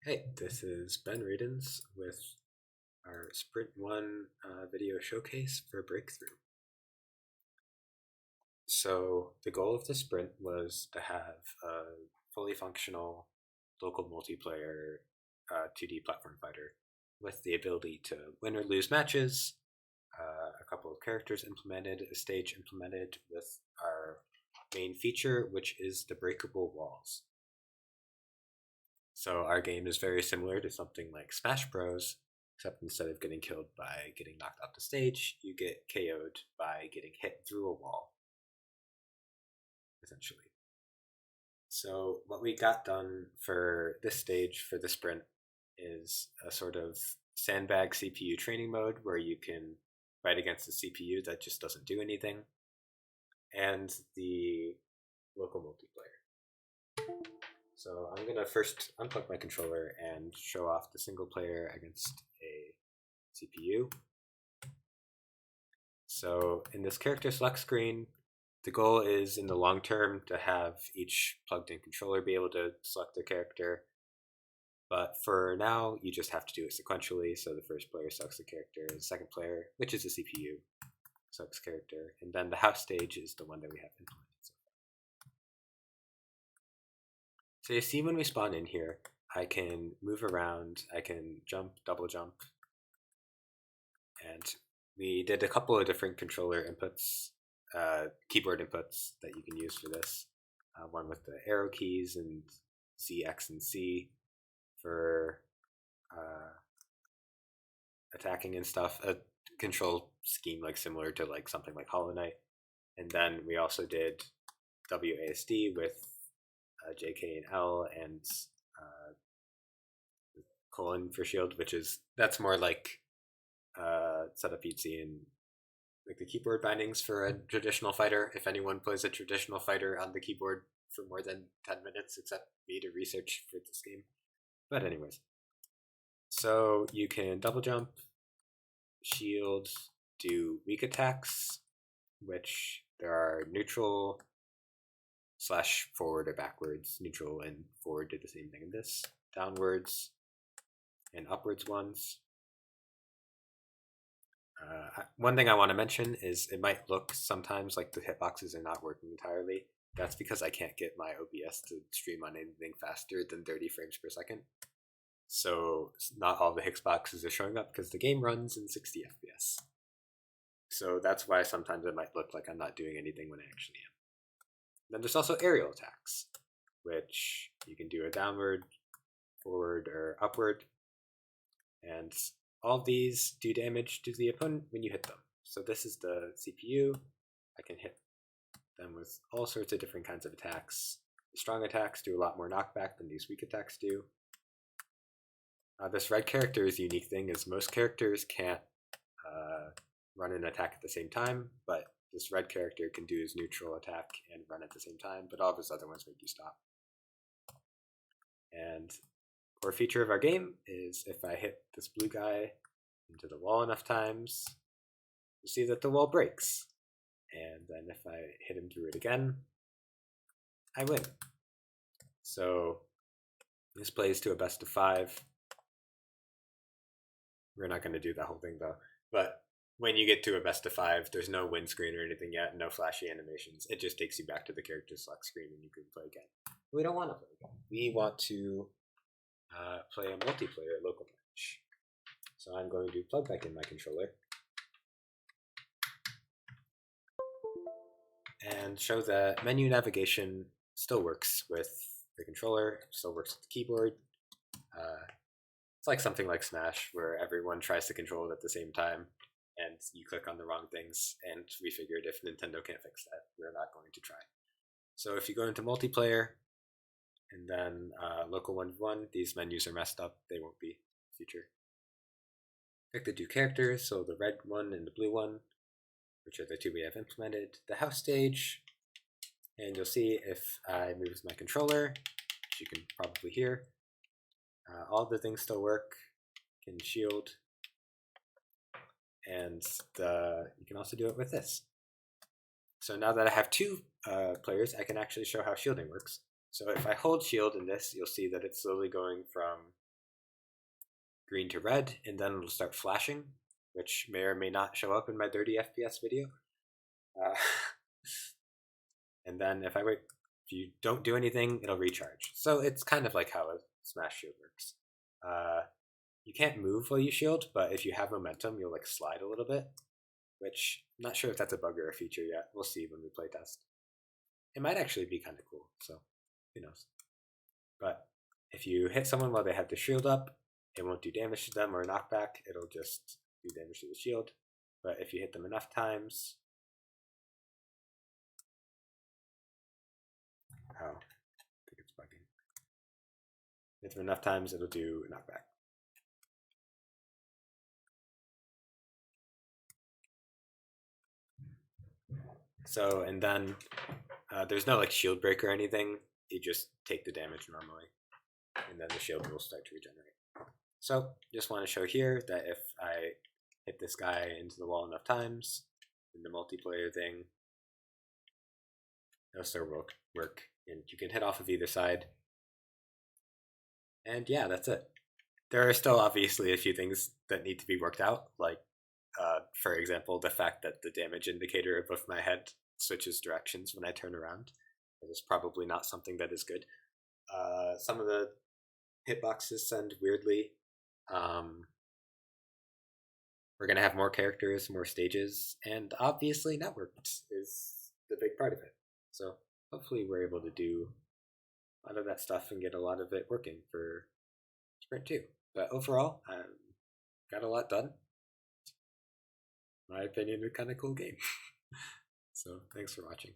Hey, this is Ben Reedens with our Sprint 1 video showcase for Breakthrough. So, the goal of the sprint was to have a fully functional local multiplayer 2D platform fighter with the ability to win or lose matches, a couple of characters implemented, a stage implemented with our main feature, which is the breakable walls. So our game is very similar to something like Smash Bros, except instead of getting killed by getting knocked off the stage, you get KO'd by getting hit through a wall, essentially. So what we got done for this stage, for the sprint, is a sort of sandbag CPU training mode where you can fight against the CPU that just doesn't do anything, and the local multiplayer. So I'm going to first unplug my controller and show off the single player against a CPU. So in this character select screen, the goal is in the long term to have each plugged in controller be able to select their character. But for now, you just have to do it sequentially. So the first player selects the character, the second player, which is the CPU, selects character, and then the house stage is the one that we have implemented. So you see when we spawn in here, I can move around, I can jump, double jump, and we did a couple of different controller inputs, keyboard inputs that you can use for this. One with the arrow keys and Z, X, and C for attacking and stuff. A control scheme like similar to like something like Hollow Knight. And then we also did WASD with JK and L and colon for shield, that's more like setup you'd see in like the keyboard bindings for a traditional fighter. If anyone plays a traditional fighter on the keyboard for more than 10 minutes, except me to research for this game. But anyways, so you can double jump, shield, do weak attacks, which there are neutral slash forward or backwards. Neutral and forward do the same thing in this. Downwards and upwards ones. One thing I want to mention is it might look sometimes like the hitboxes are not working entirely. That's because I can't get my OBS to stream on anything faster than 30 frames per second. So not all the hitboxes are showing up because the game runs in 60 FPS. So that's why sometimes it might look like I'm not doing anything when I actually am. Then there's also aerial attacks, which you can do a downward, forward, or upward. And all of these do damage to the opponent when you hit them. So this is the CPU. I can hit them with all sorts of different kinds of attacks. The strong attacks do a lot more knockback than these weak attacks do. This red character's unique thing is most characters can't run an attack at the same time, but this red character can do his neutral attack and run at the same time, but all of his other ones make you stop. And core feature of our game is if I hit this blue guy into the wall enough times, you see that the wall breaks. And then if I hit him through it again, I win. So this plays to a best of 5. We're not going to do that whole thing though. But when you get to a best of 5, there's no win screen or anything yet, no flashy animations. It just takes you back to the character select screen and you can play again. We don't want to play again. We want to play a multiplayer local match. So I'm going to plug back in my controller and show that menu navigation still works with the controller, still works with the keyboard. It's like something like Smash, where everyone tries to control it at the same time, and you click on the wrong things, and we figured if Nintendo can't fix that, we're not going to try. So if you go into multiplayer, and then local 1v1, these menus are messed up, they won't be in the future. Pick the 2 characters, so the red one and the blue one, which are the 2 we have implemented, the house stage, and you'll see if I move my controller, which you can probably hear, all the things still work. You can shield, and you can also do it with this. So now that I have 2 players, I can actually show how shielding works. So if I hold shield in this, you'll see that it's slowly going from green to red, and then it'll start flashing, which may or may not show up in my 30 FPS video. And then if you don't do anything, it'll recharge. So it's kind of like how a smash shield works. You can't move while you shield, but if you have momentum, you'll like slide a little bit, which I'm not sure if that's a bug or a feature yet. We'll see when we play test. It might actually be kind of cool, so who knows. But if you hit someone while they have the shield up, it won't do damage to them or a knockback. It'll just do damage to the shield. But if you hit them enough times, oh, I think it's bugging. Hit them enough times, it'll do a knockback. So, and then there's no like shield break or anything. You just take the damage normally, and then the shield will start to regenerate. So, just want to show here that if I hit this guy into the wall enough times, in the multiplayer thing, it'll still work, and you can hit off of either side. And yeah, that's it. There are still obviously a few things that need to be worked out, like for example, the fact that the damage indicator above my head switches directions when I turn around. It is probably not something that is good. Some of the hitboxes send weirdly. We're going to have more characters, more stages, and obviously networked is the big part of it. So hopefully we're able to do a lot of that stuff and get a lot of it working for Sprint 2. But overall, got a lot done. In my opinion, a kind of cool game. So thanks for watching.